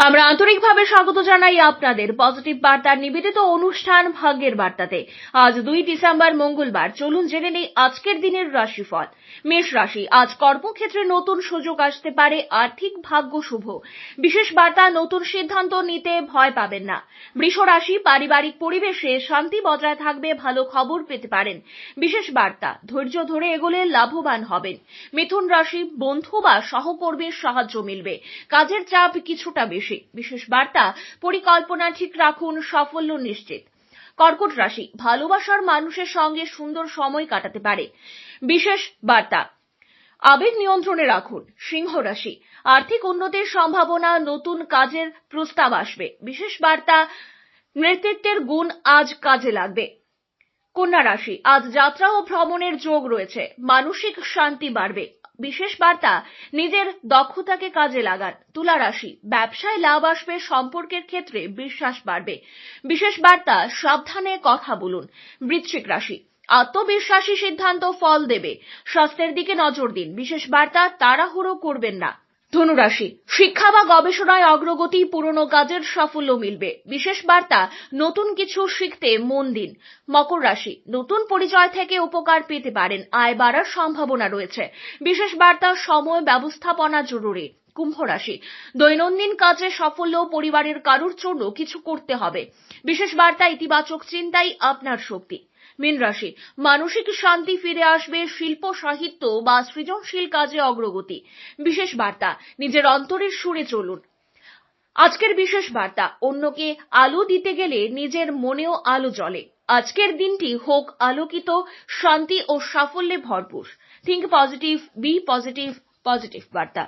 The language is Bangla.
আমরা আন্তরিকভাবে স্বাগত জানাই আপনাদের পজিটিভ বার্তার নিবেদিত অনুষ্ঠান ভাগ্যের বার্তাতে। আজ 2 ডিসেম্বর মঙ্গলবার। চলুন জেনে নেই আজকের দিনের রাশিফল। মেষ রাশি, আজ কর্মক্ষেত্রে নতুন সুযোগ আসতে পারে, আর্থিক ভাগ্য শুভ। বিশেষ বার্তা, নতুন সিদ্ধান্ত নিতে ভয় পাবেন না। বৃষ রাশি, পারিবারিক পরিবেশে শান্তি বজায় থাকবে, ভালো খবর পেতে পারেন। বিশেষ বার্তা, ধৈর্য ধরে এগোলে লাভবান হবেন। মিথুন রাশি, বন্ধু বা সহকর্মীর সাহায্য মিলবে, কাজের চাপ কিছুটা বেশি। বিশেষ বার্তা, পরিকল্পনা ঠিক রাখুন, সাফল্য নিশ্চিত। কর্কট রাশি, ভালোবাসার মানুষের সঙ্গে সুন্দর সময় কাটাতে পারে। বিশেষ বার্তা, আবেগ নিয়ন্ত্রণে রাখুন। সিংহ রাশি, আর্থিক উন্নতির সম্ভাবনা, নতুন কাজের প্রস্তাব আসবে। বিশেষ বার্তা, নেতৃত্বের গুণ আজ কাজে লাগবে। কন্যা রাশি, আজ যাত্রা ও ভ্রমণের যোগ রয়েছে, মানসিক শান্তি বাড়বে। বিশেষ বার্তা, নিজের দক্ষতাকে কাজে লাগান। তুলা রাশি, ব্যবসায় লাভ আসবে, সম্পর্কের ক্ষেত্রে বিশ্বাস বাড়বে। বিশেষ বার্তা, সাবধানে কথা বলুন। বৃশ্চিক রাশি, আত্মবিশ্বাসী সিদ্ধান্ত ফল দেবে, স্বাস্থ্যের দিকে নজর দিন। বিশেষ বার্তা, তাড়াহুড়ো করবেন না। ধনুরাশি, শিক্ষা বা গবেষণায় অগ্রগতি, পুরনো কাজের সাফল্য মিলবে। বিশেষ বার্তা, নতুন কিছু শিখতে মন দিন। মকর রাশি, নতুন পরিচয় থেকে উপকার পেতে পারেন, আয় বাড়ার সম্ভাবনা রয়েছে। বিশেষ বার্তা, সময় ব্যবস্থাপনা জরুরি। কুম্ভ রাশি, দৈনন্দিন কাজে সাফল্য, পরিবারের কারোর জন্য কিছু করতে হবে। বিশেষ বার্তা, ইতিবাচক চিন্তাই আপনার শক্তি। মীন রাশি, মানসিক শান্তি ফিরে আসবে, শিল্প সাহিত্য বা সৃজনশীল কাজে অগ্রগতি। বিশেষ বার্তা, নিজের অন্তরের সুরে চলুন। আজকের বিশেষ বার্তা, অন্যকে আলো দিতে গেলে নিজের মনেও আলো জ্বলে। আজকের দিনটি হোক আলোকিত, শান্তি ও সাফল্যে ভরপুর। Think positive, be positive, positive বার্তা।